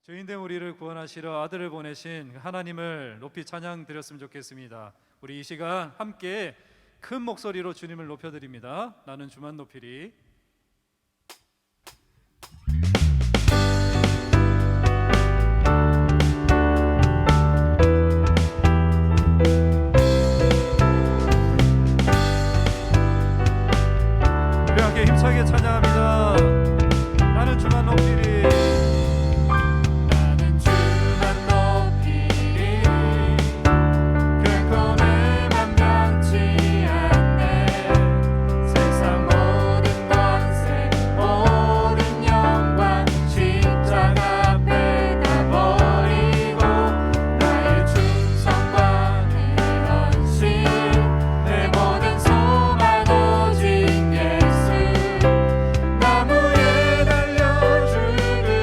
죄인된 우리를 구원하시러 아들을 보내신 하나님을 높이 찬양 드렸으면 좋겠습니다. 우리 이 시간 함께 큰 목소리로 주님을 높여드립니다. 나는 주만 높이리. 우리 함께 힘차게 찬양합니다. 나는 주만 높이리. 나무에 달려 죽으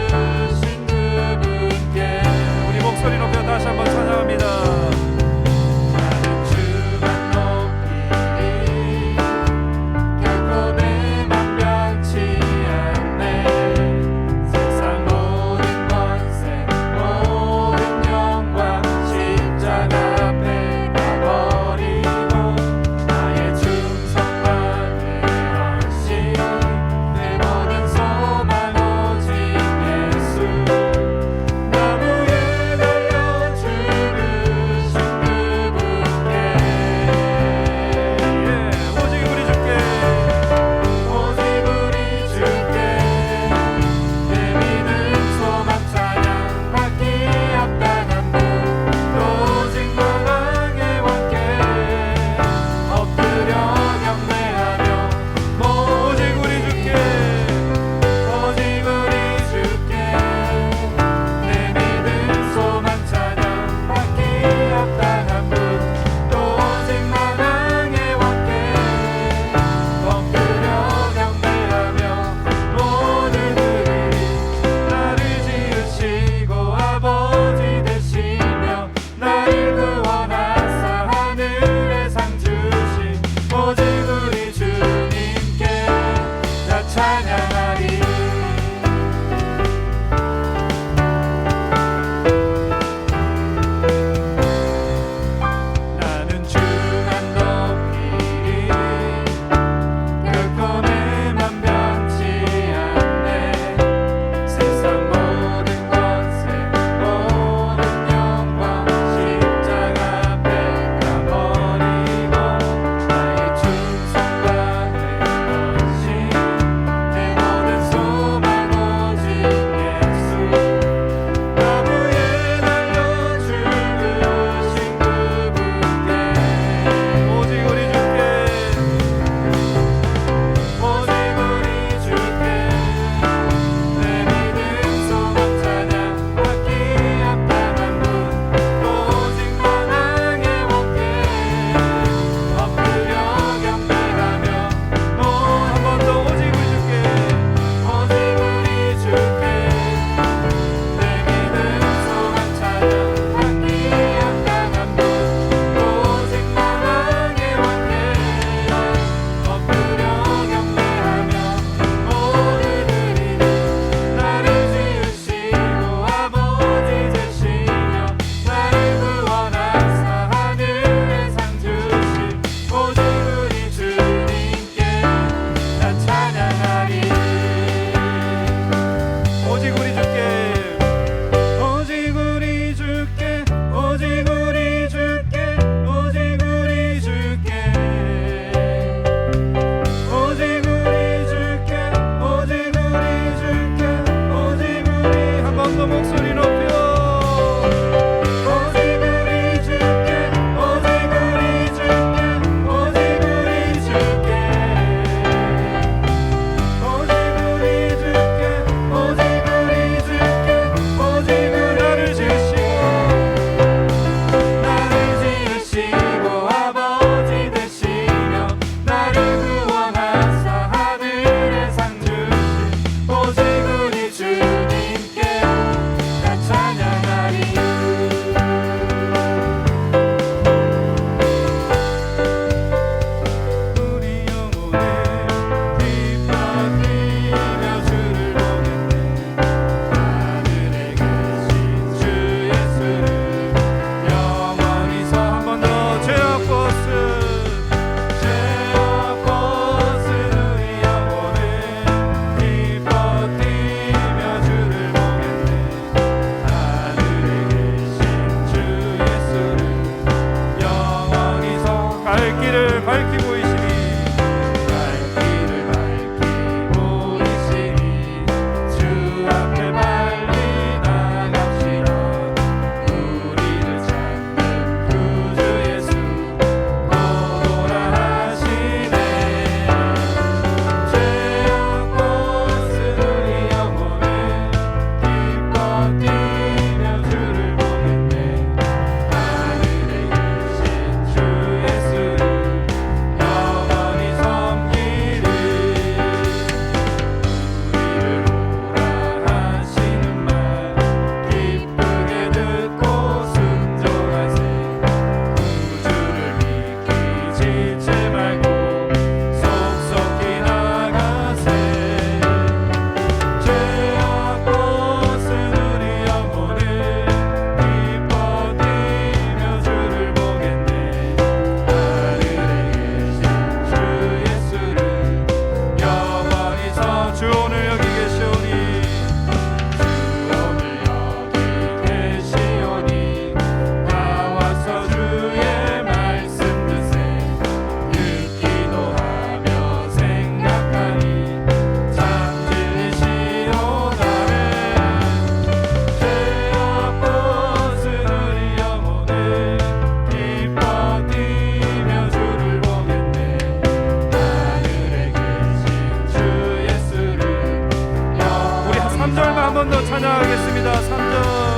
번 더 찬양하겠습니다. 3절.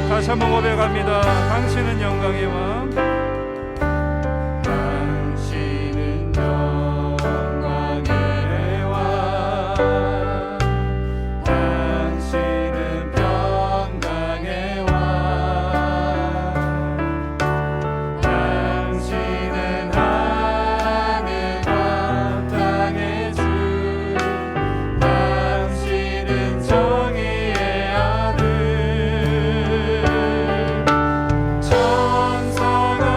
다시 한번 고백합니다. 당신은 영광의 왕, 당신은 영광의 왕, 당신은 평강의 왕, 당신은 하늘과 땅의 주, 당신은 정의의 아들, 천사가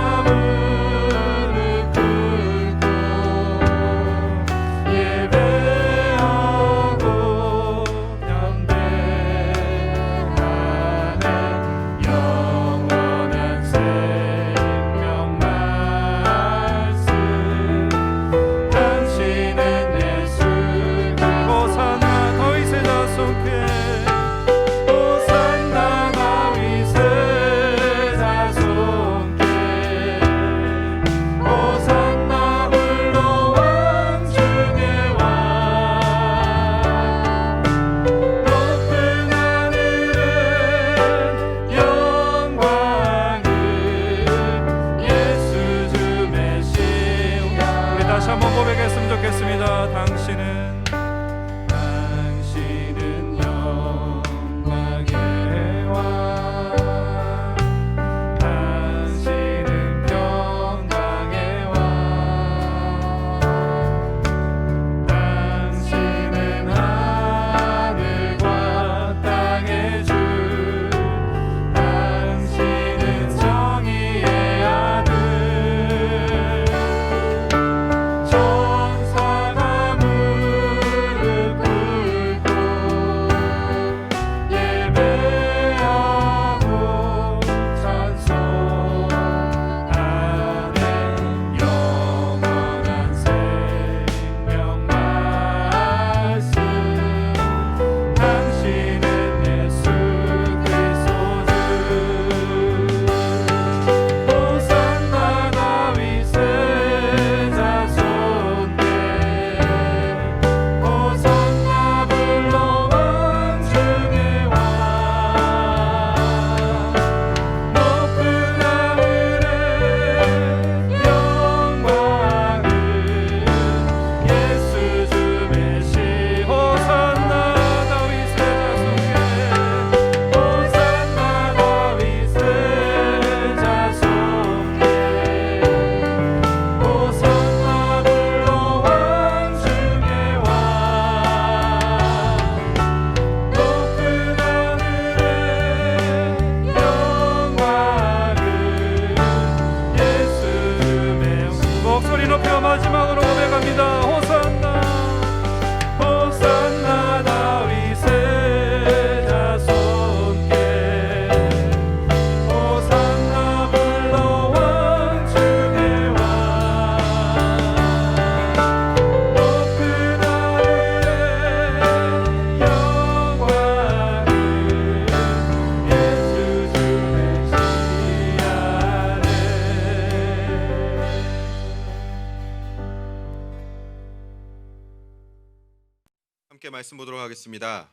말씀 보도록 하겠습니다.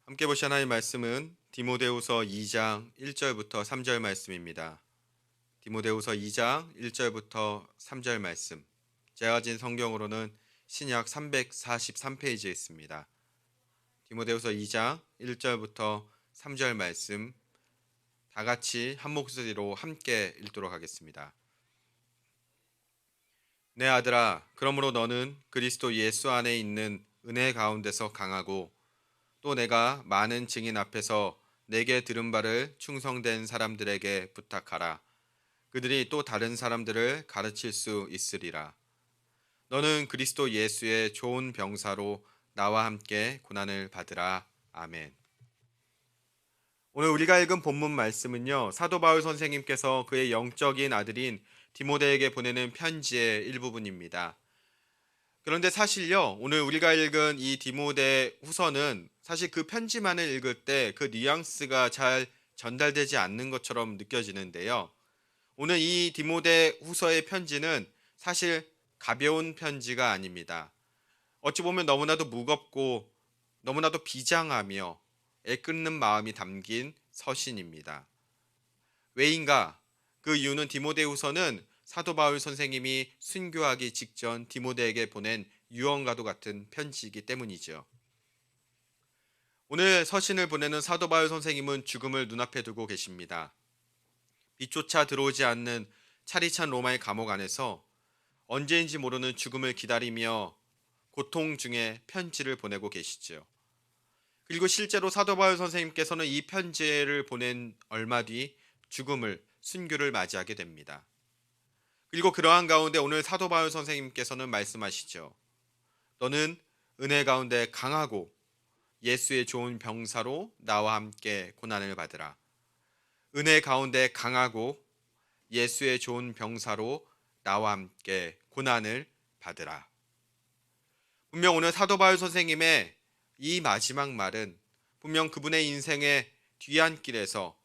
함께 보실 하나님의 말씀은 디모데후서 2장 1절부터 3절 말씀입니다. 디모데후서 2장 1절부터 3절 말씀. 제가 가진 성경으로는 신약 343페이지에 있습니다. 디모데후서 2장 1절부터 3절 말씀 다 같이 한 목소리로 함께 읽도록 하겠습니다. 내 아들아, 그러므로 너는 그리스도 예수 안에 있는 은혜 가운데서 강하고 또 내가 많은 증인 앞에서 내게 들은 바를 충성된 사람들에게 부탁하라. 그들이 또 다른 사람들을 가르칠 수 있으리라. 너는 그리스도 예수의 좋은 병사로 나와 함께 고난을 받으라. 아멘. 오늘 우리가 읽은 본문 말씀은요, 사도 바울 선생님께서 그의 영적인 아들인 디모데에게 보내는 편지의 일부분입니다. 그런데 사실요, 오늘 우리가 읽은 이 디모데 후서는 사실 그 편지만을 읽을 때 그 뉘앙스가 잘 전달되지 않는 것처럼 느껴지는데요. 오늘 이 디모데 후서의 편지는 사실 가벼운 편지가 아닙니다. 어찌 보면 너무나도 무겁고 너무나도 비장하며 애끓는 마음이 담긴 서신입니다. 왜인가? 그 이유는 디모데후서는 사도 바울 선생님이 순교하기 직전 디모데에게 보낸 유언과도 같은 편지이기 때문이죠. 오늘 서신을 보내는 사도 바울 선생님은 죽음을 눈앞에 두고 계십니다. 빛조차 들어오지 않는 차디찬 로마의 감옥 안에서 언제인지 모르는 죽음을 기다리며 고통 중에 편지를 보내고 계시죠. 그리고 실제로 사도 바울 선생님께서는 이 편지를 보낸 얼마 뒤 죽음을, 순교를 맞이하게 됩니다. 그리고 그러한 가운데 오늘 사도 바울 선생님께서는 말씀하시죠. 너는 은혜 가운데 강하고 예수의 좋은 병사로 나와 함께 고난을 받으라. 은혜 가운데 강하고 예수의 좋은 병사로 나와 함께 고난을 받으라. 분명 오늘 사도 바울 선생님의 이 마지막 말은 분명 그분의 인생의 뒤안길에서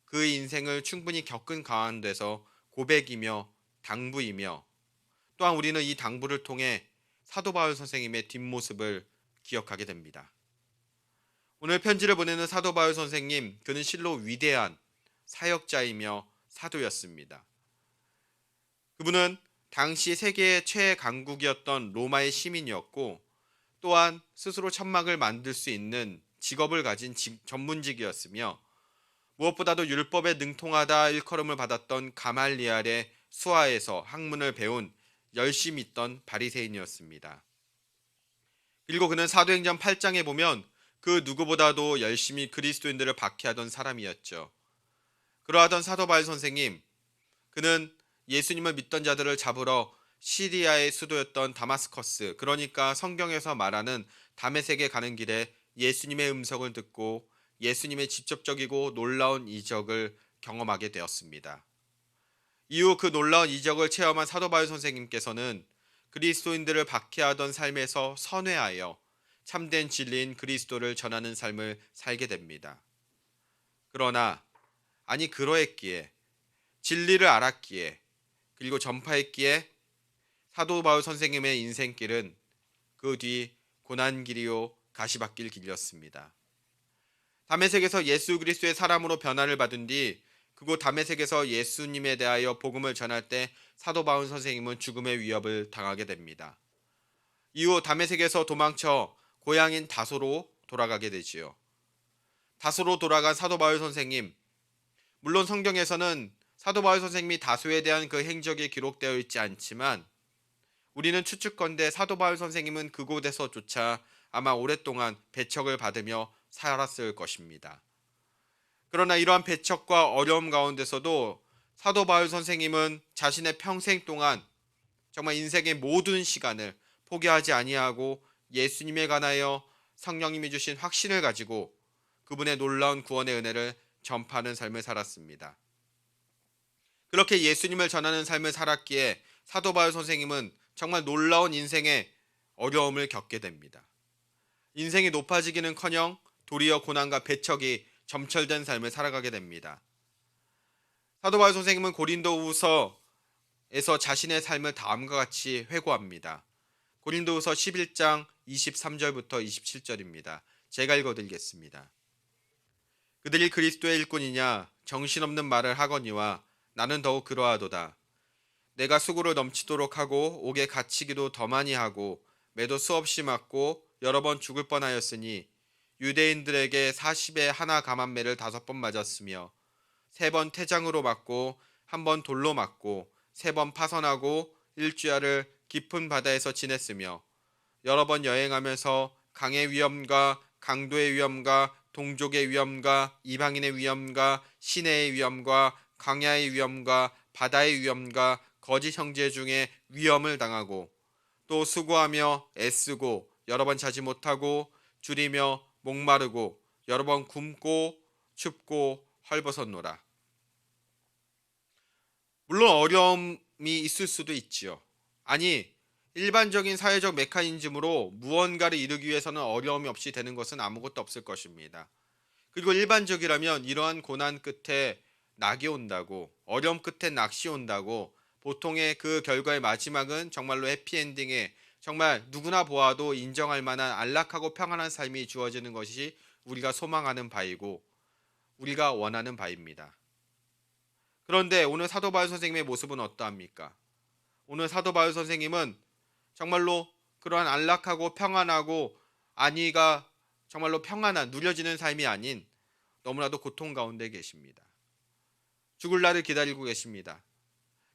그 인생을 충분히 겪은 가운데서 고백이며 당부이며, 또한 우리는 이 당부를 통해 사도 바울 선생님의 뒷모습을 기억하게 됩니다. 오늘 편지를 보내는 사도 바울 선생님, 그는 실로 위대한 사역자이며 사도였습니다. 그분은 당시 세계의 최강국이었던 로마의 시민이었고, 또한 스스로 천막을 만들 수 있는 직업을 가진 전문직이었으며, 무엇보다도 율법에 능통하다 일컬음을 받았던 가말리알의 수하에서 학문을 배운 열심히 있던 바리새인이었습니다. 그리고 그는 사도행전 8장에 보면 그 누구보다도 열심히 그리스도인들을 박해하던 사람이었죠. 그러하던 사도 바울 선생님, 그는 예수님을 믿던 자들을 잡으러 시리아의 수도였던 다마스커스, 그러니까 성경에서 말하는 다메섹에 가는 길에 예수님의 음성을 듣고 예수님의 직접적이고 놀라운 이적을 경험하게 되었습니다. 이후 그 놀라운 이적을 체험한 사도 바울 선생님께서는 그리스도인들을 박해하던 삶에서 선회하여 참된 진리인 그리스도를 전하는 삶을 살게 됩니다. 그러나 그러했기에, 진리를 알았기에, 그리고 전파했기에 사도 바울 선생님의 인생길은 그 뒤 고난길이요 가시밭길 길이었습니다. 다메섹에서 예수 그리스도의 사람으로 변화를 받은 뒤 그곳 다메섹에서 예수님에 대하여 복음을 전할 때 사도 바울 선생님은 죽음의 위협을 당하게 됩니다. 이후 다메섹에서 도망쳐 고향인 다소로 돌아가게 되지요. 다소로 돌아간 사도 바울 선생님, 물론 성경에서는 사도 바울 선생님이 다소에 대한 그 행적이 기록되어 있지 않지만 우리는 추측컨대 사도 바울 선생님은 그곳에서조차 아마 오랫동안 배척을 받으며 살았을 것입니다. 그러나 이러한 배척과 어려움 가운데서도 사도 바울 선생님은 자신의 평생 동안 정말 인생의 모든 시간을 포기하지 아니하고 예수님에 관하여 성령님이 주신 확신을 가지고 그분의 놀라운 구원의 은혜를 전파하는 삶을 살았습니다. 그렇게 예수님을 전하는 삶을 살았기에 사도 바울 선생님은 정말 놀라운 인생의 어려움을 겪게 됩니다. 인생이 높아지기는커녕 도리어 고난과 배척이 점철된 삶을 살아가게 됩니다. 사도 바울 선생님은 고린도후서에서 자신의 삶을 다음과 같이 회고합니다. 고린도후서 11장 23절부터 27절입니다. 제가 읽어드리겠습니다. 그들이 그리스도의 일꾼이냐 정신없는 말을 하거니와 나는 더욱 그러하도다. 내가 수고를 넘치도록 하고 옥에 갇히기도 더 많이 하고 매도 수없이 맞고 여러 번 죽을 뻔하였으니 유대인들에게 40에 하나 감한매를 5번 맞았으며 3번 태장으로 맞고 1번 돌로 맞고 3번 파선하고 일주야를 깊은 바다에서 지냈으며 여러 번 여행하면서 강의 위험과 강도의 위험과 동족의 위험과 이방인의 위험과 시내의 위험과 광야의 위험과 바다의 위험과 거짓 형제 중에 위험을 당하고 또 수고하며 애쓰고 여러 번 자지 못하고 줄이며 목마르고 여러 번 굶고 춥고 헐벗었노라. 물론 어려움이 있을 수도 있지요. 아니, 일반적인 사회적 메커니즘으로 무언가를 이루기 위해서는 어려움이 없이 되는 것은 아무것도 없을 것입니다. 그리고 일반적이라면 이러한 고난 끝에 낙이 온다고, 어려움 끝에 낚시 온다고, 보통의 그 결과의 마지막은 정말로 해피엔딩에 정말 누구나 보아도 인정할 만한 안락하고 평안한 삶이 주어지는 것이 우리가 소망하는 바이고 우리가 원하는 바입니다. 그런데 오늘 사도 바울 선생님의 모습은 어떠합니까? 오늘 사도 바울 선생님은 정말로 그러한 안락하고 평안하고 안위가 정말로 평안한 누려지는 삶이 아닌 너무나도 고통 가운데 계십니다. 죽을 날을 기다리고 계십니다.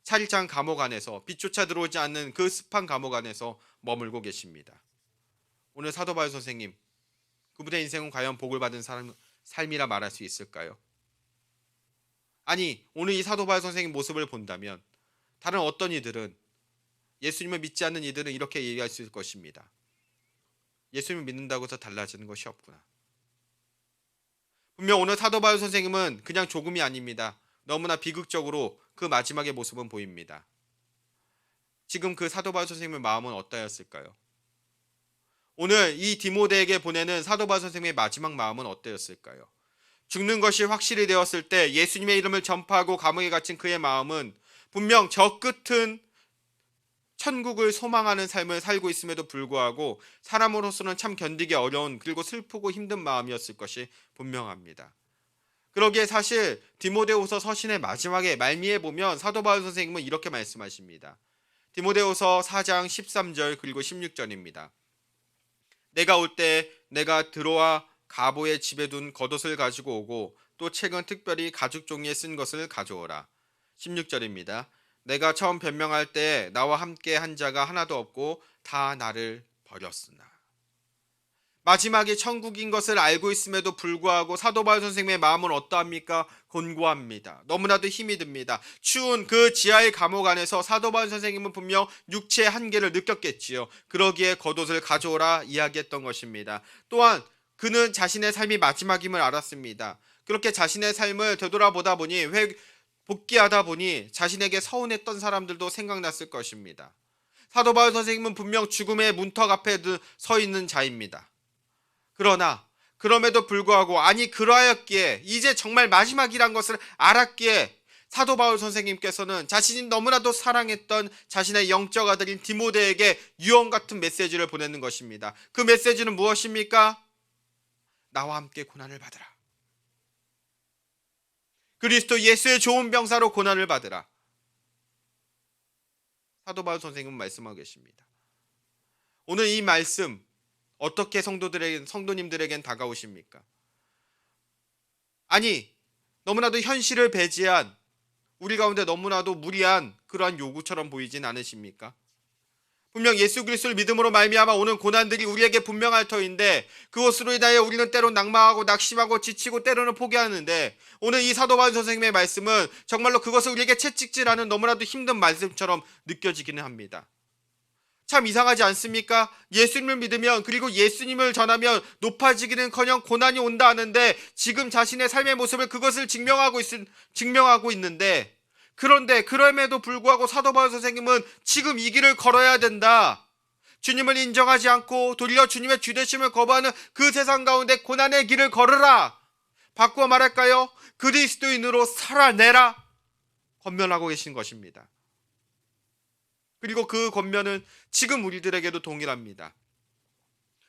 차일장 감옥 안에서 빛조차 들어오지 않는 그 습한 감옥 안에서 머물고 계십니다. 오늘 사도 바울 선생님, 그분의 인생은 과연 복을 받은 삶이라 말할 수 있을까요? 아니, 오늘 이 사도 바울 선생님 모습을 본다면 다른 어떤 이들은, 예수님을 믿지 않는 이들은 이렇게 얘기할 수 있을 것입니다. 예수님을 믿는다고 해서 달라지는 것이 없구나. 분명 오늘 사도 바울 선생님은 그냥 조금이 아닙니다. 너무나 비극적으로 그 마지막의 모습은 보입니다. 지금 그 사도 바울 선생님의 마음은 어떠했을까요? 오늘 이 디모데에게 보내는 사도 바울 선생님의 마지막 마음은 어떠했을까요? 죽는 것이 확실히 되었을 때 예수님의 이름을 전파하고 감옥에 갇힌 그의 마음은 분명 저 끝은 천국을 소망하는 삶을 살고 있음에도 불구하고 사람으로서는 참 견디기 어려운, 그리고 슬프고 힘든 마음이었을 것이 분명합니다. 그러기에 사실 디모데후서 서신의 마지막에 말미에 보면 사도 바울 선생님은 이렇게 말씀하십니다. 디모데후서 4장 13절 그리고 16절입니다. 내가 올 때 내가 드로아 가보의 집에 둔 겉옷을 가지고 오고 또 책은 특별히 가죽 종이에 쓴 것을 가져오라. 16절입니다. 내가 처음 변명할 때 나와 함께 한 자가 하나도 없고 다 나를 버렸으나. 마지막이 천국인 것을 알고 있음에도 불구하고 사도 바울 선생님의 마음은 어떠합니까? 곤고합니다. 너무나도 힘이 듭니다. 추운 그 지하의 감옥 안에서 사도 바울 선생님은 분명 육체의 한계를 느꼈겠지요. 그러기에 겉옷을 가져오라 이야기했던 것입니다. 또한 그는 자신의 삶이 마지막임을 알았습니다. 그렇게 자신의 삶을 되돌아보다 보니 복귀하다 보니 자신에게 서운했던 사람들도 생각났을 것입니다. 사도 바울 선생님은 분명 죽음의 문턱 앞에 서 있는 자입니다. 그러나 그럼에도 불구하고, 아니 그러하였기에, 이제 정말 마지막이란 것을 알았기에 사도 바울 선생님께서는 자신이 너무나도 사랑했던 자신의 영적 아들인 디모데에게 유언 같은 메시지를 보내는 것입니다. 그 메시지는 무엇입니까? 나와 함께 고난을 받으라. 그리스도 예수의 좋은 병사로 고난을 받으라. 사도 바울 선생님은 말씀하고 계십니다. 오늘 이 말씀 어떻게 성도님들에겐 다가오십니까? 아니, 너무나도 현실을 배제한, 우리 가운데 너무나도 무리한 그러한 요구처럼 보이진 않으십니까? 분명 예수 그리스도를 믿음으로 말미암아 오는 고난들이 우리에게 분명할 터인데, 그것으로 인하여 우리는 때로 낙망하고 낙심하고 지치고 때로는 포기하는데, 오늘 이 사도 바울 선생님의 말씀은 정말로 그것을 우리에게 채찍질하는 너무나도 힘든 말씀처럼 느껴지기는 합니다. 참 이상하지 않습니까? 예수님을 믿으면, 그리고 예수님을 전하면 높아지기는커녕 고난이 온다 하는데, 지금 자신의 삶의 모습을 그것을 증명하고 있는데, 그런데 그럼에도 불구하고 사도 바울 선생님은 지금 이 길을 걸어야 된다. 주님을 인정하지 않고 도리어 주님의 주되심을 거부하는 그 세상 가운데 고난의 길을 걸으라. 바꾸어 말할까요? 그리스도인으로 살아내라. 권면하고 계신 것입니다. 그리고 그 권면은 지금 우리들에게도 동일합니다.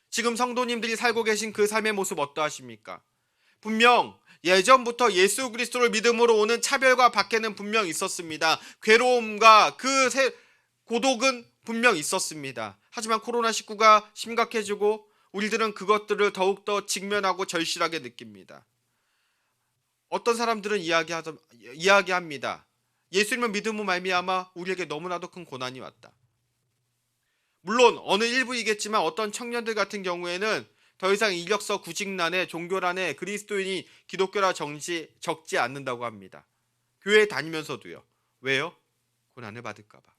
지금 성도님들이 살고 계신 그 삶의 모습 어떠하십니까? 분명 예전부터 예수 그리스도를 믿음으로 오는 차별과 박해는 분명 있었습니다. 괴로움과 고독은 분명 있었습니다. 하지만 코로나19가 심각해지고 우리들은 그것들을 더욱더 직면하고 절실하게 느낍니다. 어떤 사람들은 이야기합니다. 예수님을 믿음으로 말미암아 우리에게 너무나도 큰 고난이 왔다. 물론 어느 일부이겠지만 어떤 청년들 같은 경우에는 더 이상 이력서 구직란에 종교란에 그리스도인이 기독교라 적지 않는다고 합니다. 교회 다니면서도요. 왜요? 고난을 받을까 봐.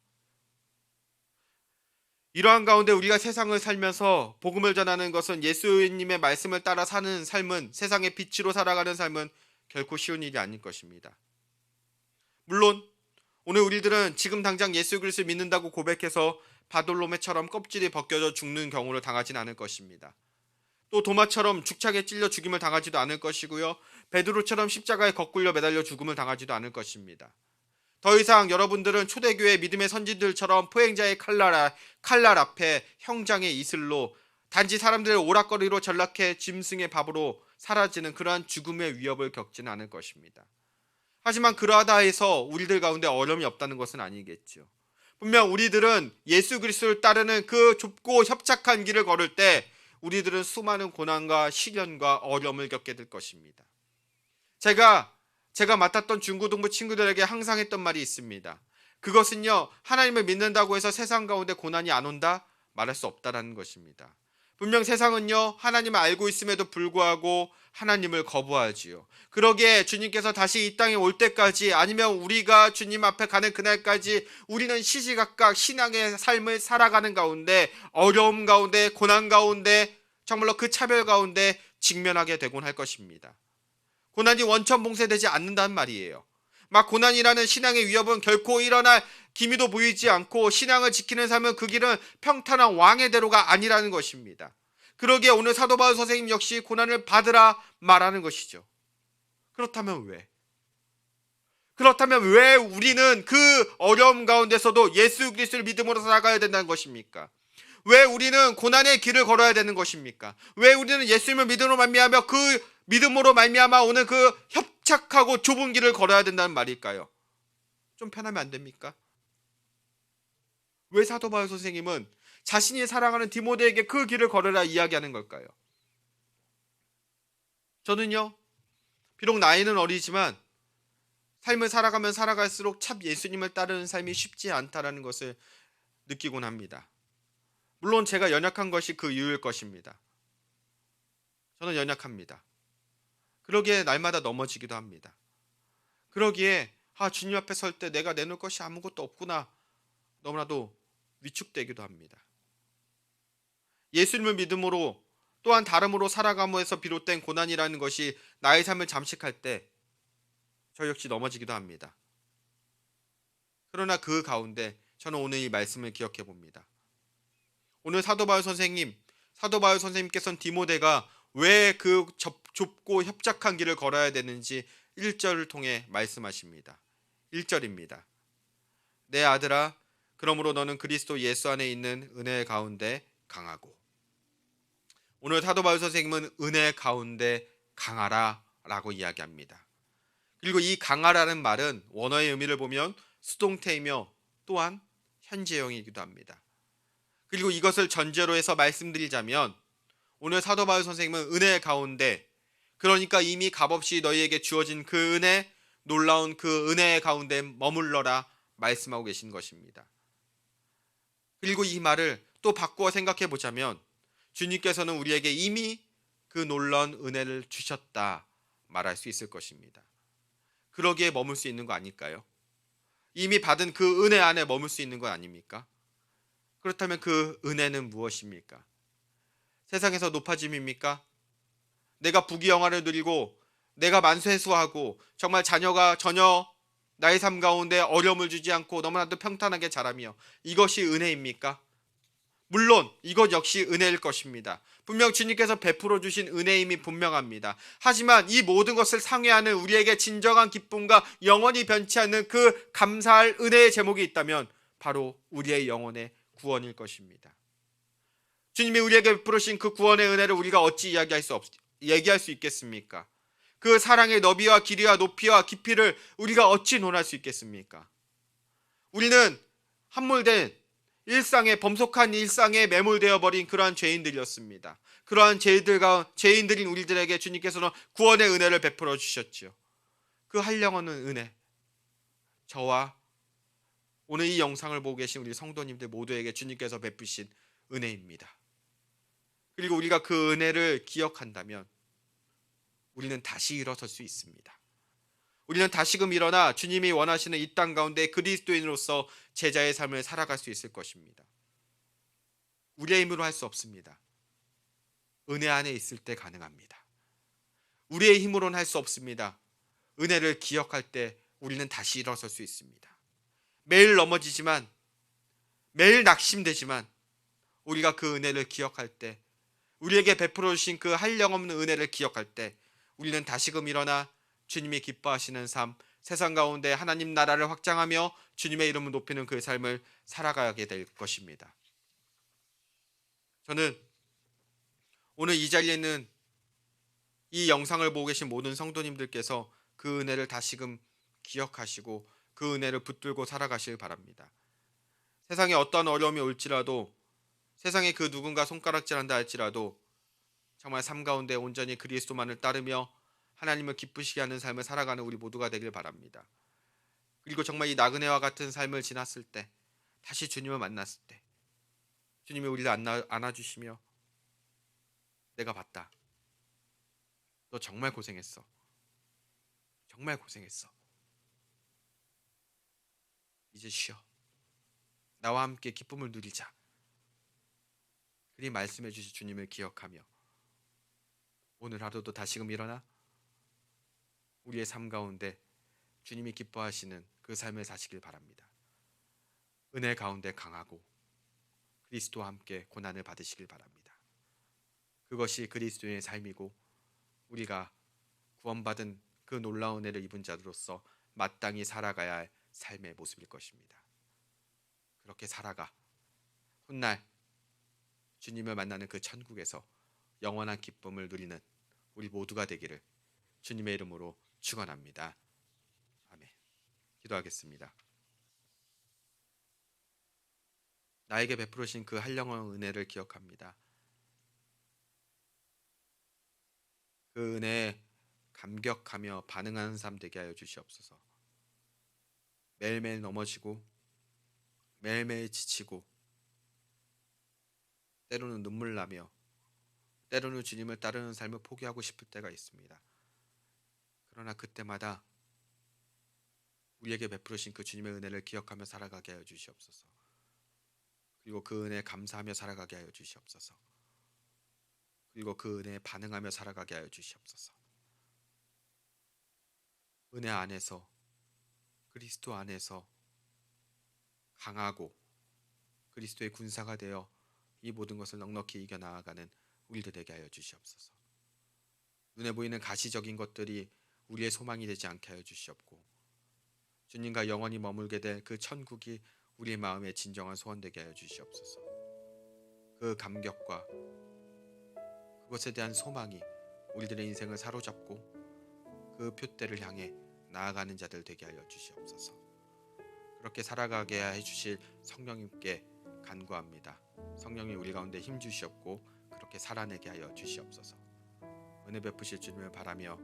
이러한 가운데 우리가 세상을 살면서 복음을 전하는 것은 예수님의 말씀을 따라 사는 삶은, 세상의 빛으로 살아가는 삶은 결코 쉬운 일이 아닐 것입니다. 물론 오늘 우리들은 지금 당장 예수 그리스도를 믿는다고 고백해서 바돌로메처럼 껍질이 벗겨져 죽는 경우를 당하진 않을 것입니다. 또 도마처럼 죽창에 찔려 죽임을 당하지도 않을 것이고요. 베드로처럼 십자가에 거꾸려 매달려 죽음을 당하지도 않을 것입니다. 더 이상 여러분들은 초대교회 믿음의 선지들처럼 포행자의 칼날 앞에 형장의 이슬로 단지 사람들의 오락거리로 전락해 짐승의 밥으로 사라지는 그러한 죽음의 위협을 겪지는 않을 것입니다. 하지만 그러하다 해서 우리들 가운데 어려움이 없다는 것은 아니겠죠. 분명 우리들은 예수 그리스도를 따르는 그 좁고 협착한 길을 걸을 때 우리들은 수많은 고난과 시련과 어려움을 겪게 될 것입니다. 제가 맡았던 중고등부 친구들에게 항상 했던 말이 있습니다. 그것은요, 하나님을 믿는다고 해서 세상 가운데 고난이 안 온다? 말할 수 없다라는 것입니다. 분명 세상은요, 하나님을 알고 있음에도 불구하고 하나님을 거부하지요. 그러기에 주님께서 다시 이 땅에 올 때까지, 아니면 우리가 주님 앞에 가는 그날까지 우리는 시시각각 신앙의 삶을 살아가는 가운데, 어려움 가운데, 고난 가운데, 정말로 그 차별 가운데 직면하게 되곤 할 것입니다. 고난이 원천봉쇄되지 않는다는 말이에요. 막 고난이라는 신앙의 위협은 결코 일어날 기미도 보이지 않고, 신앙을 지키는 삶은 그 길은 평탄한 왕의 대로가 아니라는 것입니다. 그러기에 오늘 사도 바울 선생님 역시 고난을 받으라 말하는 것이죠. 그렇다면 왜 우리는 그 어려움 가운데서도 예수 그리스도를 믿음으로 살아가야 된다는 것입니까? 왜 우리는 고난의 길을 걸어야 되는 것입니까? 왜 우리는 예수님을 믿음으로 말미암아 그 믿음으로 말미암아 오는 그 협착하고 좁은 길을 걸어야 된다는 말일까요? 좀 편하면 안 됩니까? 왜 사도 바울 선생님은 자신이 사랑하는 디모데에게 그 길을 걸으라 이야기하는 걸까요? 저는요, 비록 나이는 어리지만 삶을 살아가면 살아갈수록 참 예수님을 따르는 삶이 쉽지 않다라는 것을 느끼곤 합니다. 물론 제가 연약한 것이 그 이유일 것입니다. 저는 연약합니다. 그러기에 날마다 넘어지기도 합니다. 그러기에 주님 앞에 설 때 내가 내놓을 것이 아무것도 없구나, 너무나도 위축되기도 합니다. 예수님을 믿음으로 또한 다름으로 살아감에서 비롯된 고난이라는 것이 나의 삶을 잠식할 때 저 역시 넘어지기도 합니다. 그러나 그 가운데 저는 오늘 이 말씀을 기억해 봅니다. 오늘 사도 바울 선생님께서는 디모데가 왜 그 좁고 협착한 길을 걸어야 되는지 1절을 통해 말씀하십니다. 1절입니다. 내 아들아, 그러므로 너는 그리스도 예수 안에 있는 은혜 가운데 강하고. 오늘 사도 바울 선생님은 은혜 가운데 강하라 라고 이야기합니다. 그리고 이 강하라는 말은 원어의 의미를 보면 수동태이며 또한 현재형이기도 합니다. 그리고 이것을 전제로 해서 말씀드리자면, 오늘 사도 바울 선생님은 은혜 가운데, 그러니까 이미 값없이 너희에게 주어진 그 은혜, 놀라운 그 은혜 가운데 머물러라 말씀하고 계신 것입니다. 그리고 이 말을 또 바꾸어 생각해 보자면, 주님께서는 우리에게 이미 그 놀라운 은혜를 주셨다 말할 수 있을 것입니다. 그러기에 머물 수 있는 거 아닐까요? 이미 받은 그 은혜 안에 머물 수 있는 거 아닙니까? 그렇다면 그 은혜는 무엇입니까? 세상에서 높아짐입니까? 내가 부귀영화를 누리고 내가 만세수하고 정말 자녀가 전혀 나의 삶 가운데 어려움을 주지 않고 너무나도 평탄하게 자라며, 이것이 은혜입니까? 물론 이것 역시 은혜일 것입니다. 분명 주님께서 베풀어 주신 은혜임이 분명합니다. 하지만 이 모든 것을 상회하는 우리에게 진정한 기쁨과 영원히 변치 않는 그 감사할 은혜의 제목이 있다면 바로 우리의 영혼의 구원일 것입니다. 주님이 우리에게 베풀으신 그 구원의 은혜를 우리가 어찌 얘기할 수 있겠습니까? 그 사랑의 너비와 길이와 높이와 깊이를 우리가 어찌 논할 수 있겠습니까? 우리는 함몰된 범속한 일상에 매몰되어 버린 그러한 죄인들이었습니다. 그러한 죄인들인 우리들에게 주님께서는 구원의 은혜를 베풀어 주셨지요. 그 한량없는 은혜, 저와 오늘 이 영상을 보고 계신 우리 성도님들 모두에게 주님께서 베푸신 은혜입니다. 그리고 우리가 그 은혜를 기억한다면 우리는 다시 일어설 수 있습니다. 우리는 다시금 일어나 주님이 원하시는 이 땅 가운데 그리스도인으로서 제자의 삶을 살아갈 수 있을 것입니다. 우리의 힘으로 할 수 없습니다. 은혜 안에 있을 때 가능합니다. 우리의 힘으로는 할 수 없습니다. 은혜를 기억할 때 우리는 다시 일어설 수 있습니다. 매일 넘어지지만, 매일 낙심되지만 우리가 그 은혜를 기억할 때, 우리에게 베풀어 주신 그 한량없는 은혜를 기억할 때 우리는 다시금 일어나 주님이 기뻐하시는 삶, 세상 가운데 하나님 나라를 확장하며 주님의 이름을 높이는 그 삶을 살아가게 될 것입니다. 저는 오늘 이 자리에 있는 이 영상을 보고 계신 모든 성도님들께서 그 은혜를 다시금 기억하시고 그 은혜를 붙들고 살아가시길 바랍니다. 세상에 어떤 어려움이 올지라도, 세상에 그 누군가 손가락질한다 할지라도 정말 삶 가운데 온전히 그리스도만을 따르며 하나님을 기쁘시게 하는 삶을 살아가는 우리 모두가 되길 바랍니다. 그리고 정말 이 나그네와 같은 삶을 지났을 때, 다시 주님을 만났을 때 주님이 우리를 안아주시며 내가 봤다. 너 정말 고생했어. 정말 고생했어. 이제 쉬어. 나와 함께 기쁨을 누리자. 그리 말씀해 주신 주님을 기억하며 오늘 하루도 다시금 일어나 우리의 삶 가운데 주님이 기뻐하시는 그 삶을 사시길 바랍니다. 은혜 가운데 강하고 그리스도와 함께 고난을 받으시길 바랍니다. 그것이 그리스도의 삶이고 우리가 구원받은 그 놀라운 은혜를 입은 자로서 마땅히 살아가야 할 삶의 모습일 것입니다. 그렇게 살아가 훗날 주님을 만나는 그 천국에서 영원한 기쁨을 누리는 우리 모두가 되기를 주님의 이름으로 축원합니다. 아멘. 기도하겠습니다. 나에게 베풀으신 그 한량한 은혜를 기억합니다. 그 은혜에 감격하며 반응하는 삶 되게 하여 주시옵소서. 매일매일 넘어지고 매일매일 지치고 때로는 눈물 나며 때로는 주님을 따르는 삶을 포기하고 싶을 때가 있습니다. 그러나 그때마다 우리에게 베풀으신 그 주님의 은혜를 기억하며 살아가게 하여 주시옵소서. 그리고 그 은혜에 감사하며 살아가게 하여 주시옵소서. 그리고 그 은혜에 반응하며 살아가게 하여 주시옵소서. 은혜 안에서, 그리스도 안에서 강하고 그리스도의 군사가 되어 이 모든 것을 넉넉히 이겨나가는 우리들 되게 하여 주시옵소서. 눈에 보이는 가시적인 것들이 우리의 소망이 되지 않게 하여 주시옵고 주님과 영원히 머물게 될 그 천국이 우리의 마음의 진정한 소원 되게 하여 주시옵소서. 그 감격과 그것에 대한 소망이 우리들의 인생을 사로잡고 그 표대를 향해 나아가는 자들 되게 하여 주시옵소서. 그렇게 살아가게 해주실 성령님께 간구합니다. 성령님 우리 가운데 힘 주시옵고 그렇게 살아내게 하여 주시옵소서. 은혜 베푸실 주님을 바라며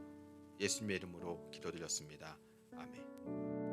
예수님의 이름으로 기도드렸습니다. 아멘.